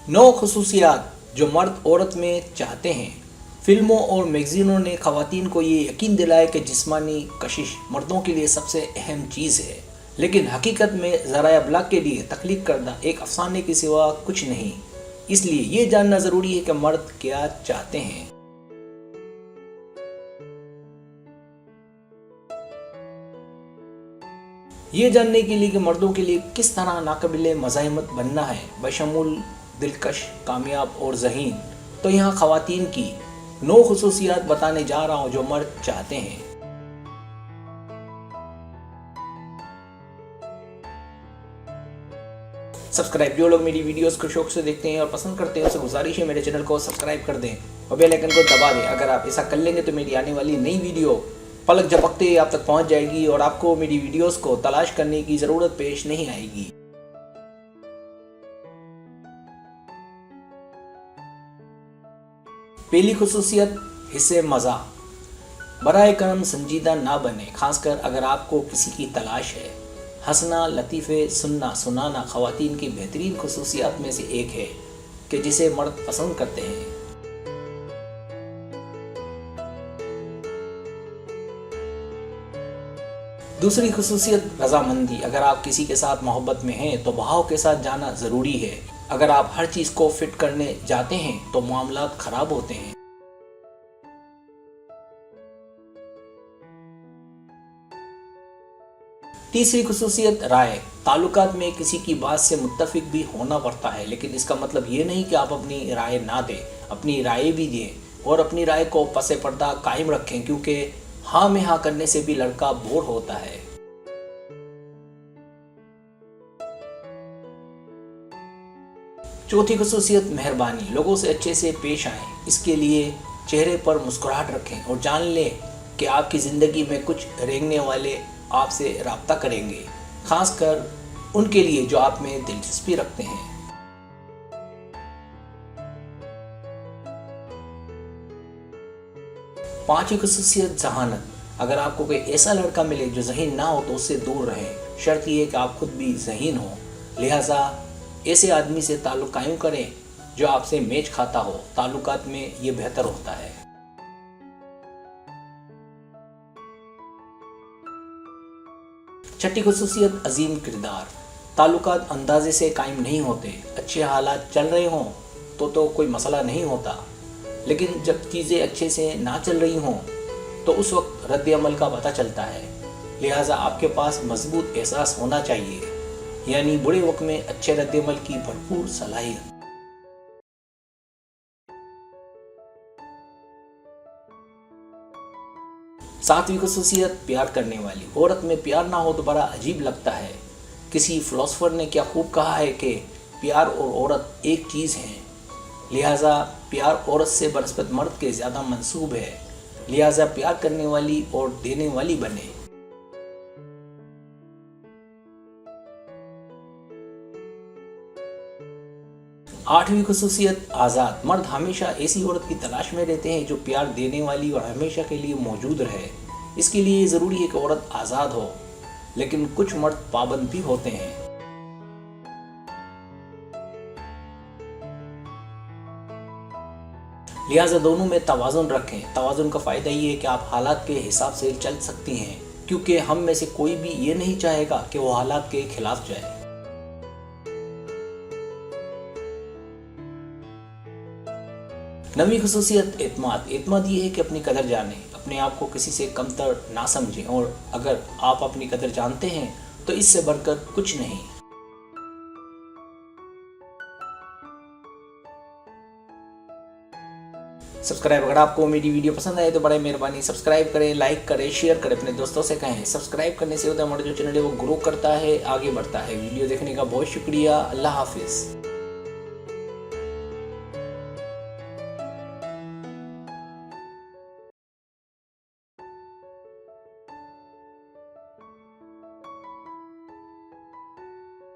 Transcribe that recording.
9 खुसूसियात जो मर्द औरत में चाहते हैं। फिल्मों और मैगजीनों ने ख़वातीन को ये यकीन दिलाया कि जिस्मानी कशिश मर्दों के लिए सबसे अहम चीज़ है, लेकिन हकीकत में ज़राए अबलाग के लिए तख्लीक करदा एक अफसाने के सिवा कुछ नहीं। इसलिए ये जानना ज़रूरी है कि मर्द क्या चाहते हैं। ये जानने के लिए कि मर्दों के लिए किस तरह नाकाबिले मज़ाहिमत बनना है, बशमूल दिलकश, कामयाब और ज़हीन, तो यहाँ ख़वातीन की 9 खुसूसियात बताने जा रहा हूँ जो मर्द चाहते हैं। सब्सक्राइब, जो लोग मेरी वीडियोस को शौक से देखते हैं और पसंद करते हैं उनसे गुजारिश है मेरे चैनल को सब्सक्राइब कर दें और बेल आइकन को दबा दें। अगर आप ऐसा कर लेंगे तो मेरी आने वाली नई वीडियो पलक झपकते ही आप तक पहुंच जाएगी और आपको मेरी वीडियोस को तलाश करने की ज़रूरत पेश नहीं आएगी। पहली खुसूसियत, हिस्से मज़ा। बराए करम संजीदा ना बने, खासकर अगर आपको किसी की तलाश है। हंसना, लतीफ़े सुनना सुनाना ख़वातीन की बेहतरीन खुसूसियात में से एक है कि जिसे मर्द पसंद करते हैं। दूसरी खुसूसियत, रज़ामंदी। अगर आप किसी के साथ मोहब्बत में हैं तो बहाव के साथ जाना ज़रूरी है। अगर आप हर चीज़ को फिट करने जाते हैं तो मामलात ख़राब होते हैं। तीसरी खुसूसियत, राय। ताल्लुकात में किसी की बात से मुत्तफिक भी होना पड़ता है, लेकिन इसका मतलब ये नहीं कि आप अपनी राय ना दें। अपनी राय भी दें और अपनी राय को पसे पर्दा कायम रखें, क्योंकि हाँ में हाँ करने से भी लड़का बोर होता है। चौथी खुसूसियत, मेहरबानी। लोगों से अच्छे से पेश आएं। इसके लिए चेहरे पर मुस्कुराहट रखें और जान लें कि आपकी ज़िंदगी में कुछ रेंगने वाले आपसे रब्ता करेंगे, खासकर उनके लिए जो आप में दिलचस्पी रखते हैं। पांचवी खुसूसियत, ज़हानत। अगर आपको कोई ऐसा लड़का मिले जो ज़हीन ना हो तो उससे दूर रहें। शर्त यह है कि आप खुद भी ज़हीन हो, लिहाजा ऐसे आदमी से ताल्लुक़ कायम करें जो आपसे मैच खाता हो। ताल्लुकात में ये बेहतर होता है। छठी खुसूसियत, अजीम किरदार। ताल्लुकात अंदाजे से कायम नहीं होते। अच्छे हालात चल रहे हों तो कोई मसला नहीं होता, लेकिन जब चीज़ें अच्छे से ना चल रही हों तो उस वक्त रद्द अमल का पता चलता है। लिहाजा आपके पास मजबूत एहसास होना चाहिए, यानी बुरे वक्त में अच्छे रद्द अमल की भरपूर सलाहियत। सातवीं खुसूसियत, प्यार करने वाली। औरत में प्यार ना हो तो बड़ा अजीब लगता है। किसी फिलोसोफर ने क्या खूब कहा है कि प्यार और औरत एक चीज़ है, लिहाजा प्यार औरत से बनस्बत मर्द के ज़्यादा मंसूब है। लिहाजा प्यार करने वाली और देने वाली बने। आठवीं खुसूसियत, आज़ाद। मर्द हमेशा ऐसी औरत की तलाश में रहते हैं जो प्यार देने वाली और हमेशा के लिए मौजूद रहे। इसके लिए ज़रूरी है कि औरत आज़ाद हो, लेकिन कुछ मर्द पाबंद भी होते हैं। लिहाजा दोनों में तवाज़ुन रखें। तवाज़ुन का फ़ायदा ये है कि आप हालात के हिसाब से चल सकती हैं, क्योंकि हम में से कोई भी ये नहीं चाहेगा कि वो हालात के खिलाफ जाए। नवीं खुसूसियत, एतमाद। एतमाद ये है कि अपनी कदर जानें, अपने आप को किसी से कमतर ना समझें, और अगर आप अपनी कदर जानते हैं तो इससे बढ़कर कुछ नहीं। सब्सक्राइब, अगर आपको मेरी वीडियो पसंद आए तो बड़ी मेहरबानी सब्सक्राइब करें, लाइक करें, शेयर करें, अपने दोस्तों से कहें। सब्सक्राइब करने से होता है हमारा जो चैनल है वो ग्रो करता है, आगे बढ़ता है। वीडियो देखने का बहुत शुक्रिया। अल्लाह हाफिज़।